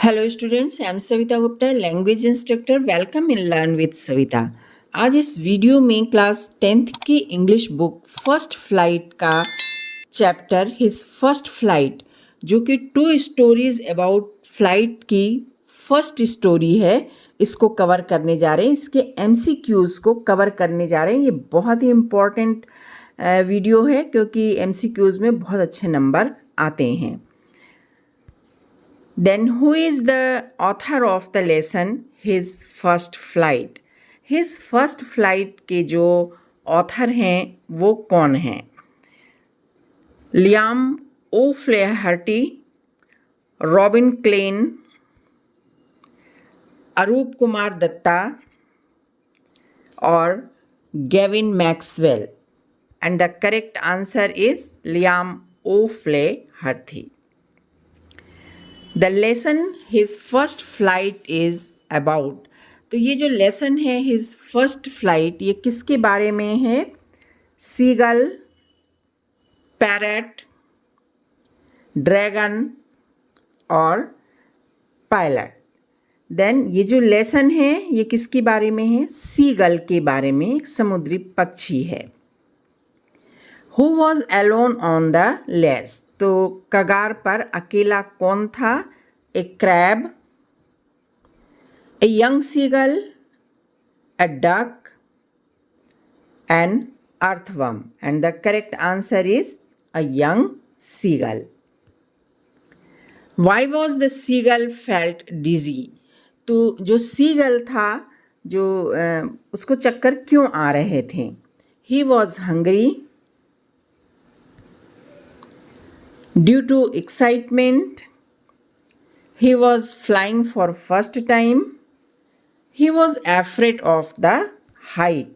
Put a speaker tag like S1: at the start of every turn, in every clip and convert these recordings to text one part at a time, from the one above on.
S1: Hello students, I am Savita Gupta, language instructor. Welcome in learn with Savita. आज इस video में class 10th की English book first flight का chapter his first flight, जो कि 2 स्टोरीज अबाउट फ्लाइट की फर्स्ट स्टोरी है, इसको कवर करने जा रहे हैं। इसके MCQs को कवर करने जा रहे हैं। ये बहुत ही इम्पोर्टेंट वीडियो है क्योंकि MCQs में बहुत अच्छे नंबर आते हैं। Then who is the author of the lesson His First Flight? His First Flight के जो ऑथर हैं वो कौन हैं? Liam O'Flaherty, Robin Klein, Arup Kumar Dutta और Gavin Maxwell. And the correct answer is Liam O'Flaherty. The lesson his first flight is about. तो ये जो लेसन है हिज फर्स्ट फ्लाइट, ये किसके बारे में है? सीगल, पैरट, ड्रैगन और पायलट। देन ये जो लेसन है ये किसके बारे में है? सीगल के बारे में, एक समुद्री पक्षी है। Who was alone on the lace? तो कगार पर अकेला कौन था? A crab, a young seagull, a duck, an earthworm. And the correct answer is a young seagull. Why was the seagull felt dizzy? तो जो सीगल था, जो उसको चक्कर क्यों आ रहे थे? He was hungry, due to excitement, he was flying for first time, he was afraid of the height.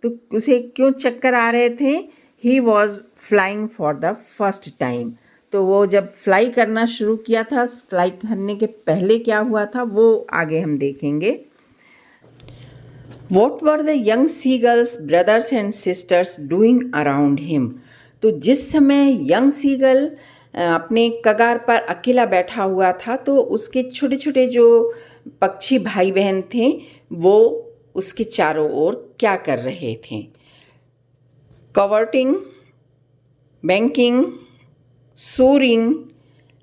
S1: तो उसे क्यों चक्कर आ रहे थे? He was flying for the first time. तो वो जब फ्लाई करना शुरू किया था, फ्लाई करने के पहले क्या हुआ था वो आगे हम देखेंगे। What were the young seagulls brothers and sisters doing around him? तो जिस समय यंग सीगल अपने कगार पर अकेला बैठा हुआ था तो उसके छोटे छोटे जो पक्षी भाई बहन थे वो उसके चारों ओर क्या कर रहे थे? Cavorting, banking, soaring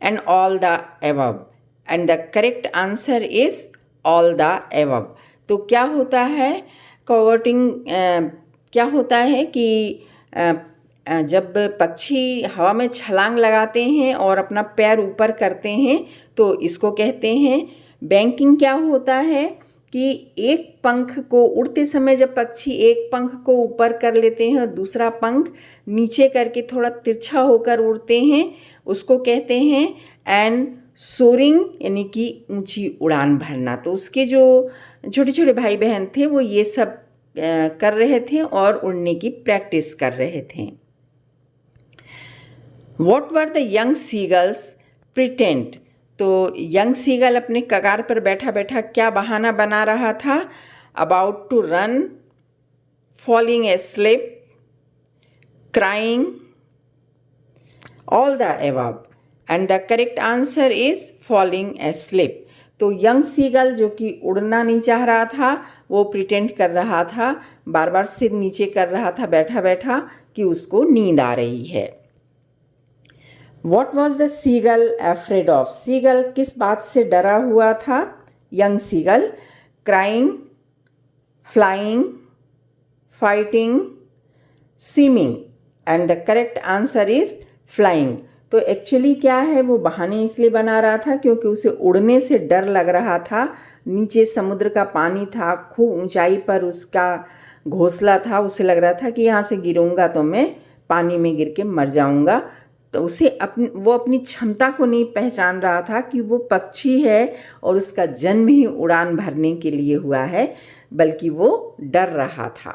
S1: and all the above. And the correct answer is all the above. तो क्या होता है कवर्टिंग? क्या होता है कि जब पक्षी हवा में छलांग लगाते हैं और अपना पैर ऊपर करते हैं तो इसको कहते हैं बैंकिंग। क्या होता है कि एक पंख को उड़ते समय जब पक्षी एक पंख को ऊपर कर लेते हैं और दूसरा पंख नीचे करके थोड़ा तिरछा होकर उड़ते हैं, उसको कहते हैं एंड सोरिंग, यानी कि ऊंची उड़ान भरना। तो उसके जो छोटे छोटे भाई बहन थे वो ये सब कर रहे थे और उड़ने की प्रैक्टिस कर रहे थे। What were the young seagulls pretend? तो यंग सीगल अपने कगार पर बैठा बैठा क्या बहाना बना रहा था? About to run, falling asleep, crying, all the above. And the correct answer is falling asleep. तो यंग सीगल जो कि उड़ना नहीं चाह रहा था वो प्रिटेंड कर रहा था, बार बार सिर नीचे कर रहा था बैठा बैठा कि उसको नींद आ रही है। What was the seagull afraid of? Seagull किस बात से डरा हुआ था? Young seagull crying, flying, fighting, swimming. And the correct answer is flying. तो एक्चुअली क्या है, वो बहाने इसलिए बना रहा था क्योंकि उसे उड़ने से डर लग रहा था। नीचे समुद्र का पानी था, खूब ऊंचाई पर उसका घोंसला था, उसे लग रहा था कि यहाँ से गिरूंगा तो मैं पानी में गिर के मर जाऊंगा। तो उसे वो अपनी क्षमता को नहीं पहचान रहा था कि वो पक्षी है और उसका जन्म ही उड़ान भरने के लिए हुआ है, बल्कि वो डर रहा था।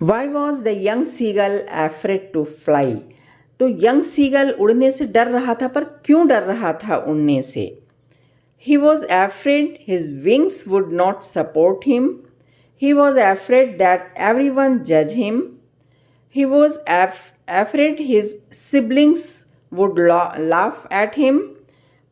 S1: Why was the young seagull afraid to fly? तो यंग सीगल उड़ने से डर रहा था, पर क्यों डर रहा था उड़ने से? He was afraid his wings would not support him. He was afraid that everyone judge him. He was afraid his siblings would laugh at him,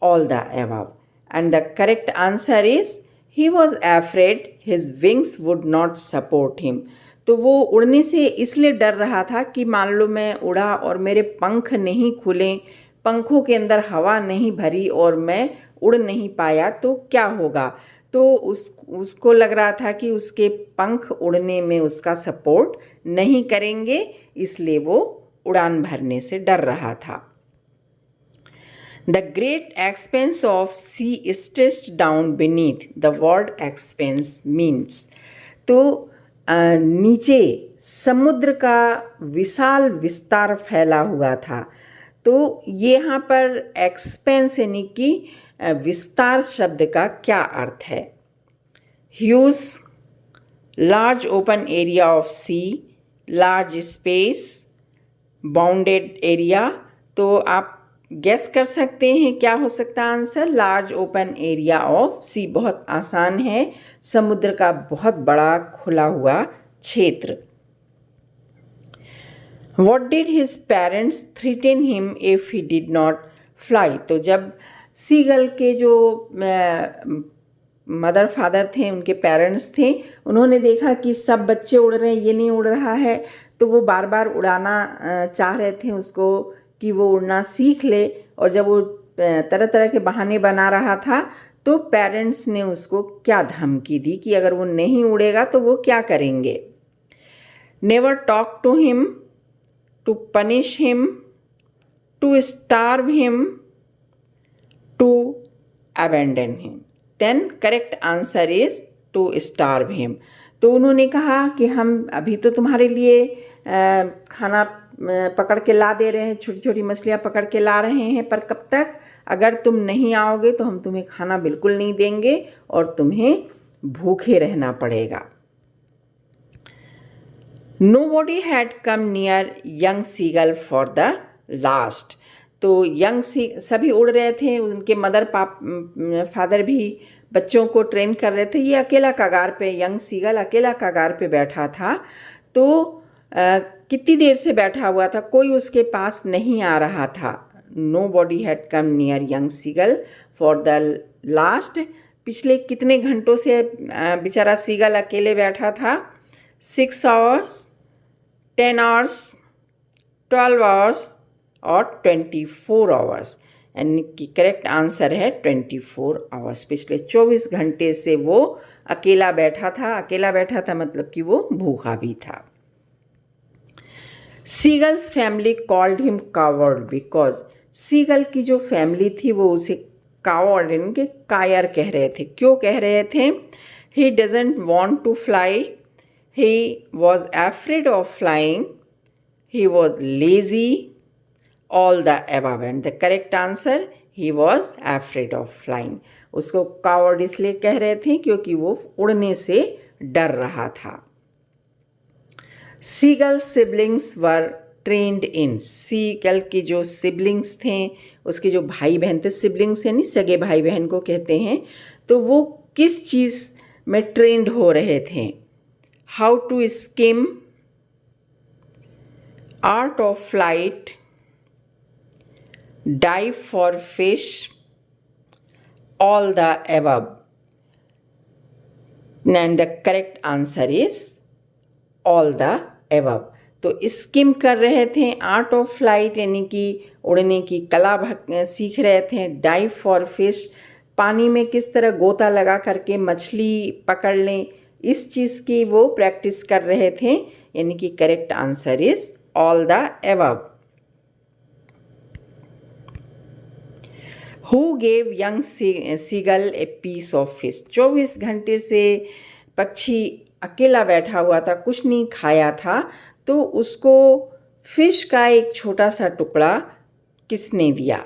S1: all the above. And the correct answer is he was afraid his wings would not support him. तो वो उड़ने से इसलिए डर रहा था कि मान लो मैं उड़ा और मेरे पंख नहीं खुले, पंखों के अंदर हवा नहीं भरी और मैं उड़ नहीं पाया तो क्या होगा। तो उसको लग रहा था कि उसके पंख उड़ने में उसका सपोर्ट नहीं करेंगे, इसलिए वो उड़ान भरने से डर रहा था। The great expanse of sea stretched down beneath. The word expanse means तो नीचे समुद्र का विशाल विस्तार फैला हुआ था। तो ये यहाँ पर एक्सपेंस यानी कि विस्तार शब्द का क्या अर्थ है। Huge, large open area of sea, large space, bounded area. तो आप गेस कर सकते हैं क्या हो सकता है answer. Large open area of sea बहुत आसान है, समुद्र का बहुत बड़ा खुला हुआ क्षेत्र। What did his parents threaten him if he did not fly? तो जब सीगल के जो मदर फादर थे, उनके पेरेंट्स थे, उन्होंने देखा कि सब बच्चे उड़ रहे हैं, ये नहीं उड़ रहा है, तो वो बार बार उड़ाना चाह रहे थे उसको कि वो उड़ना सीख ले। और जब वो तरह तरह के बहाने बना रहा था तो पेरेंट्स ने उसको क्या धमकी दी कि अगर वो नहीं उड़ेगा तो वो क्या करेंगे। Never talk to him, to punish him, to starve him, to abandon him. Then correct answer is to starve him. तो उन्होंने कहा कि हम अभी तो तुम्हारे लिए खाना पकड़ के ला दे रहे हैं, छोटी छोटी मछलियाँ पकड़ के ला रहे हैं, पर कब तक, अगर तुम नहीं आओगे तो हम तुम्हें खाना बिल्कुल नहीं देंगे और तुम्हें भूखे रहना पड़ेगा। Nobody had come near young seagull for the last. तो यंग सभी उड़ रहे थे, उनके मदर फादर भी बच्चों को ट्रेन कर रहे थे। ये अकेला कगार पे, यंग सीगल अकेला कगार पे बैठा था। तो कितनी देर से बैठा हुआ था, कोई उसके पास नहीं आ रहा था। Nobody had come near young seagull for the last. पिछले कितने घंटों से बेचारा सीगल अकेले बैठा था। 6 hours, 10 hours, 12 hours और 24 hours। यानी कि करेक्ट आंसर है 24 hours। पिछले 24 घंटे से वो अकेला बैठा था। अकेला बैठा था मतलब कि वो भूखा भी था। Seagull's family called him coward because, seagull की जो फैमिली थी वो उसे कावर्ड यानी कि कायर कह रहे थे। क्यों कह रहे थे। He doesn't want to fly, he was afraid of flying, he was lazy, all the above. And the correct answer he was afraid of flying. उसको कावर्ड इसलिए कह रहे थे क्योंकि वो उड़ने से डर रहा था। सीगल सिबलिंग्स वर ट्रेंड इन, सीगल के जो सिबलिंग्स थे, उसके जो भाई बहन थे, सिबलिंग्स यानी सगे भाई बहन को कहते हैं, तो वो किस चीज़ में ट्रेंड हो रहे थे। How to skim, art of flight, dive for fish, all the above. And the correct answer is all the above. तो स्किम कर रहे थे, आर्ट ऑफ फ्लाइट यानी कि उड़ने की कला सीख रहे थे, डाइव फॉर फिश पानी में किस तरह गोता लगा करके मछली पकड़ लें, इस चीज़ की वो प्रैक्टिस कर रहे थे। यानी कि correct answer is all the above. Who gave young seagull a piece of fish. 24 घंटे से पक्षी अकेला बैठा हुआ था, कुछ नहीं खाया था, तो उसको फिश का एक छोटा सा टुकड़ा किसने दिया।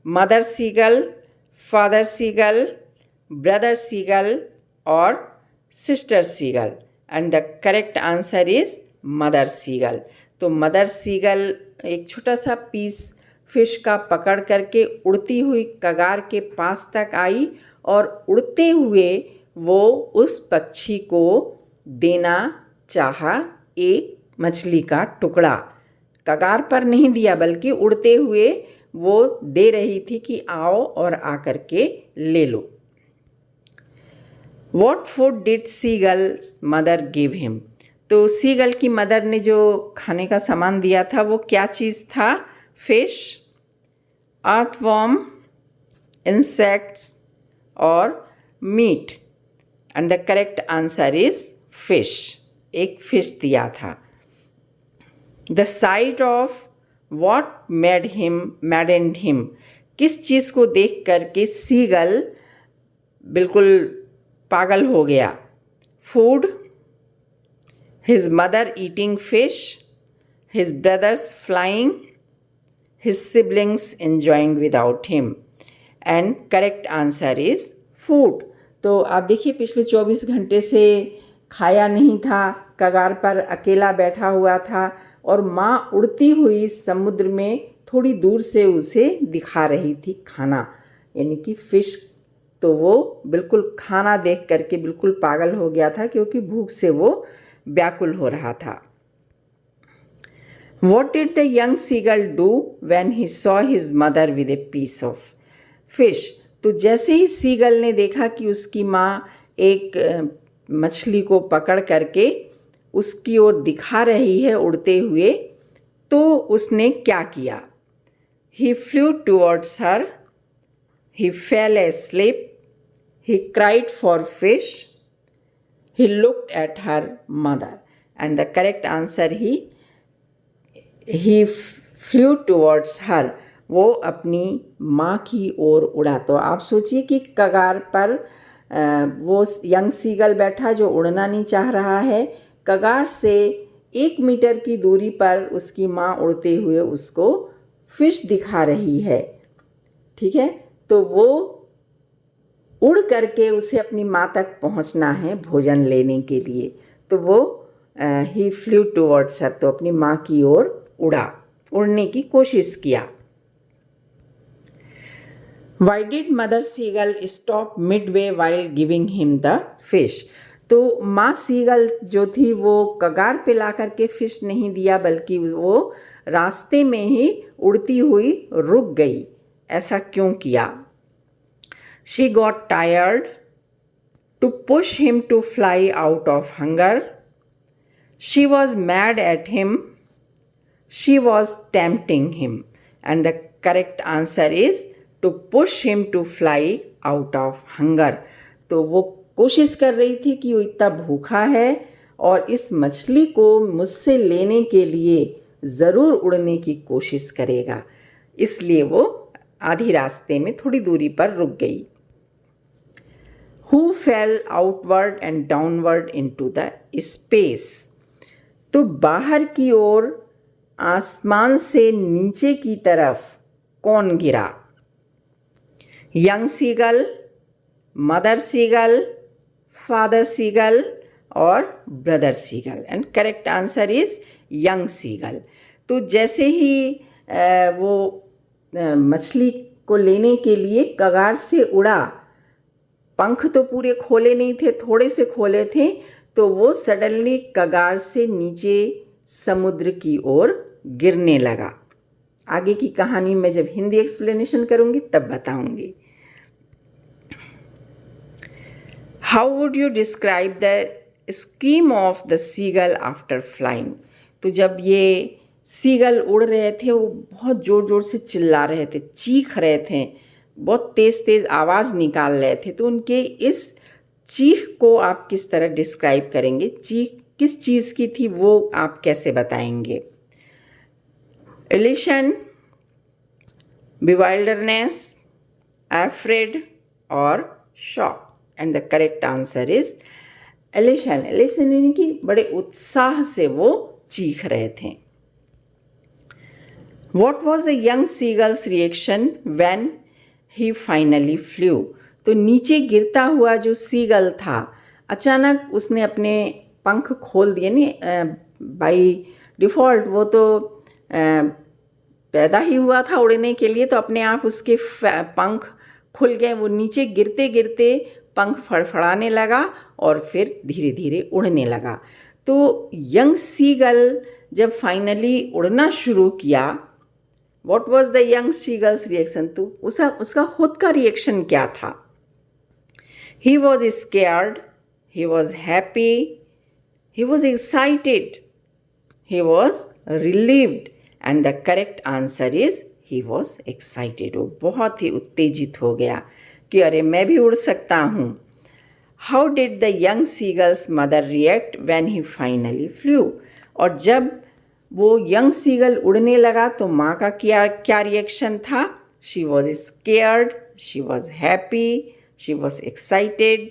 S1: Mother seagull, father seagull, brother seagull और sister seagull. And the correct answer is mother seagull. तो मदर सीगल एक छोटा सा पीस फिश का पकड़ करके उड़ती हुई कगार के पास तक आई और उड़ते हुए वो उस पक्षी को देना चाहा एक मछली का टुकड़ा। कगार पर नहीं दिया बल्कि उड़ते हुए वो दे रही थी कि आओ और आकर के ले लो। What food did seagull's mother give him? तो सीगल की मदर ने जो खाने का सामान दिया था वो क्या चीज़ था? फिश, अर्थवॉर्म, इंसेक्ट्स और meat. And the correct answer is fish. एक फिश दिया था। The sight of what maddened him, किस चीज़ को देख करके सीगल बिल्कुल पागल हो गया? Food, his mother eating fish, his brothers flying, his siblings enjoying without him. And correct answer is food. तो आप देखिए पिछले 24 घंटे से खाया नहीं था, कगार पर अकेला बैठा हुआ था और माँ उड़ती हुई समुद्र में थोड़ी दूर से उसे दिखा रही थी खाना, यानी कि फिश। तो वो बिल्कुल खाना देख करके बिल्कुल पागल हो गया था क्योंकि भूख से वो व्याकुल हो रहा था। What did the young seagull do when he saw his mother with a piece of fish? तो जैसे ही सीगल ने देखा कि उसकी माँ एक मछली को पकड़ करके उसकी ओर दिखा रही है उड़ते हुए, तो उसने क्या किया? He flew towards her, he fell asleep, he cried for fish, he looked at her mother. And the correct answer he flew towards her. वो अपनी माँ की ओर उड़ा। तो आप सोचिए कि कगार पर वो यंग सीगल बैठा जो उड़ना नहीं चाह रहा है, कगार से 1 मीटर की दूरी पर उसकी माँ उड़ते हुए उसको फिश दिखा रही है। ठीक है, तो वो उड़ करके उसे अपनी माँ तक पहुँचना है भोजन लेने के लिए। तो वो ही फ्लू टुवर्ड्स हर, तो अपनी माँ की ओर उड़ने की कोशिश किया। Why did mother seagull stop midway while giving him the fish? तो माँ सीगल जो थी वो कगार पे ला करके फिश नहीं दिया, बल्कि वो रास्ते में ही उड़ती हुई रुक गई। ऐसा क्यों किया? She got tired to push him to fly out of hunger. She was mad at him. She was tempting him. And the correct answer is to push him to fly out of hunger. तो वो कोशिश कर रही थी कि वो इतना भूखा है और इस मछली को मुझसे लेने के लिए ज़रूर उड़ने की कोशिश करेगा, इसलिए वो आधी रास्ते में थोड़ी दूरी पर रुक गई। Who fell outward and downward into the space? तो बाहर की ओर आसमान से नीचे की तरफ कौन गिरा? Young seagull, mother seagull, father seagull और brother seagull. And correct answer is young seagull. तो जैसे ही वो मछली को लेने के लिए कगार से उड़ा, पंख तो पूरे खोले नहीं थे, थोड़े से खोले थे, तो वो सडनली कगार से नीचे समुद्र की ओर गिरने लगा। आगे की कहानी मैं जब हिंदी एक्सप्लेनेशन करूँगी तब बताऊँगी। How would you describe the scream of the seagull after flying? तो जब ये सीगल उड़ रहे थे वो बहुत ज़ोर ज़ोर से चिल्ला रहे थे, चीख रहे थे, बहुत तेज़ तेज़ आवाज़ निकाल रहे थे। तो उनके इस चीख को आप किस तरह डिस्क्राइब करेंगे? चीख किस चीज़ की थी वो आप कैसे बताएंगे? एलिशन, बिवाइल्डरनेस, अफ्रेड और shock. And the correct answer is elation. Elation यानी कि बड़े उत्साह से वो चीख रहे थे। What was the young seagull's reaction when he finally flew? तो नीचे गिरता हुआ जो सीगल था, अचानक उसने अपने पंख खोल दिए। नहीं, बाई डिफ़ॉल्ट वो तो पैदा ही हुआ था उड़ने के लिए, तो अपने आप उसके पंख खुल गए। वो नीचे गिरते गिरते पंख फड़फड़ाने लगा और फिर धीरे धीरे उड़ने लगा। तो यंग सीगल जब फाइनली उड़ना शुरू किया what was the young seagulls reaction? तो उसका खुद का रिएक्शन क्या था? He was scared, he was happy, he was excited, he was relieved, and the correct answer is he was excited. वो बहुत ही उत्तेजित हो गया कि अरे मैं भी उड़ सकता हूँ. How did the young seagull's mother react when he finally flew? और जब वो यंग सीगल उड़ने लगा तो माँ का क्या रिएक्शन था? She was scared, she was happy, she was excited,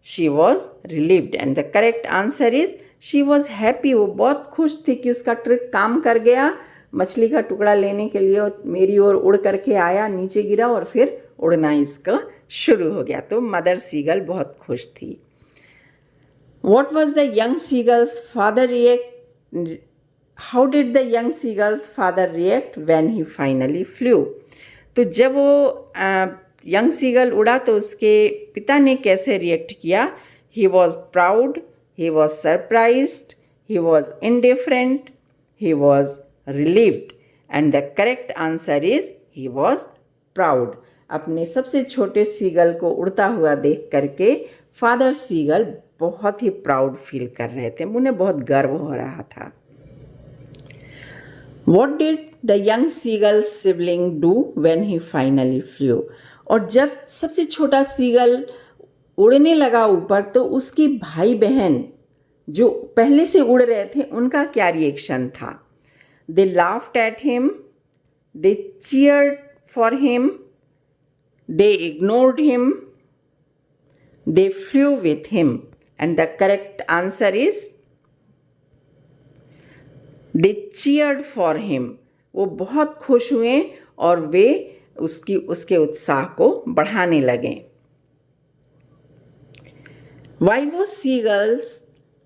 S1: she was relieved, and the correct answer is she was happy. वो बहुत खुश थी कि उसका ट्रिक काम कर गया. मछली का टुकड़ा लेने के लिए मेरी ओर उड़ करके आया, नीचे गिरा और फिर उड़ना इसका शुरू हो गया. तो मदर सीगल बहुत खुश थी. What was the young seagull's father react? How did the young seagull's father react when he finally flew? तो जब वो यंग सीगल उड़ा तो उसके पिता ने कैसे रिएक्ट किया? He was proud, he was surprised, he was indifferent, he was relieved, and the correct answer is he was proud. अपने सबसे छोटे सीगल को उड़ता हुआ देख करके फादर सीगल बहुत ही प्राउड फील कर रहे थे. उन्हें बहुत गर्व हो रहा था. What did the young seagull sibling do when he finally flew? और जब सबसे छोटा सीगल उड़ने लगा ऊपर तो उसकी भाई बहन जो पहले से उड़ रहे थे उनका क्या रिएक्शन था? They laughed at him, they cheered for him, they ignored him, they flew with him, and the correct answer is they cheered for him. वो बहुत खुश हुए और वे उसके उत्साह को बढ़ाने लगे. Why was seagulls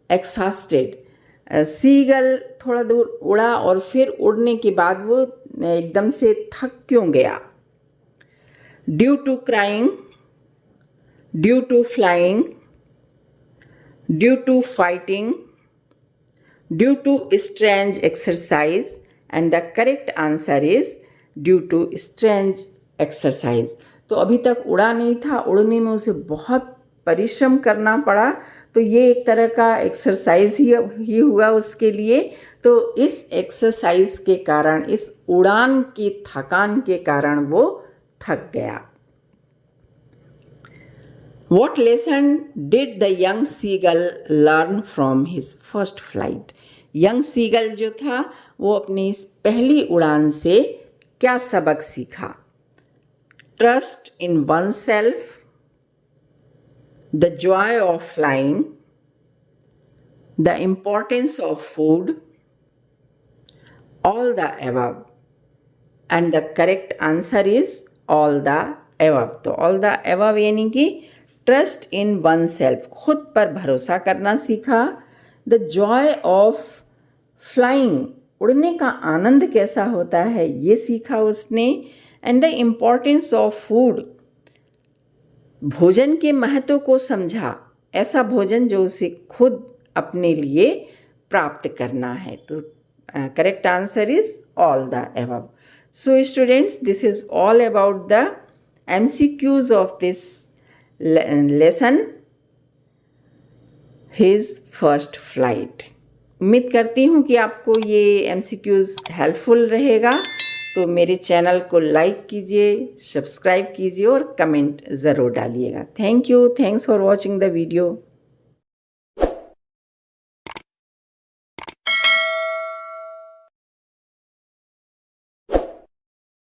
S1: exhausted? Seagull थोड़ा दूर उड़ा और फिर उड़ने के बाद वो एकदम से थक क्यों गया? Due to crying, due to flying, due to fighting, due to strange exercise, and the correct answer is due to strange exercise. तो अभी तक उड़ा नहीं था, उड़ने में उसे बहुत परिश्रम करना पड़ा. तो ये एक तरह का एक्सरसाइज ही हुआ उसके लिए. तो इस एक्सरसाइज के कारण, इस उड़ान की थकान के कारण वो थक गया. What lesson did the young seagull learn from his first flight? Young seagull जो था वो अपनी इस पहली उड़ान से क्या सबक सीखा? Trust in one self, the Joy of flying, the importance of food, all the above, and the correct answer is all the above. तो ऑल द अबव यानी कि ट्रस्ट इन वन सेल्फ, खुद पर भरोसा करना सीखा. द जॉय ऑफ फ्लाइंग, उड़ने का आनंद कैसा होता है ये सीखा उसने. And the importance of food, भोजन के महत्व को समझा. ऐसा भोजन जो उसे खुद अपने लिए प्राप्त करना है. तो correct answer is all the above. So students, this is all about the MCQs of this lesson, his first flight. उम्मीद करती हूँ कि आपको ये MCQs हेल्पफुल रहेगा. तो मेरे चैनल को लाइक कीजिए, सब्सक्राइब कीजिए और कमेंट ज़रूर डालिएगा. Thank you. Thanks for watching the video.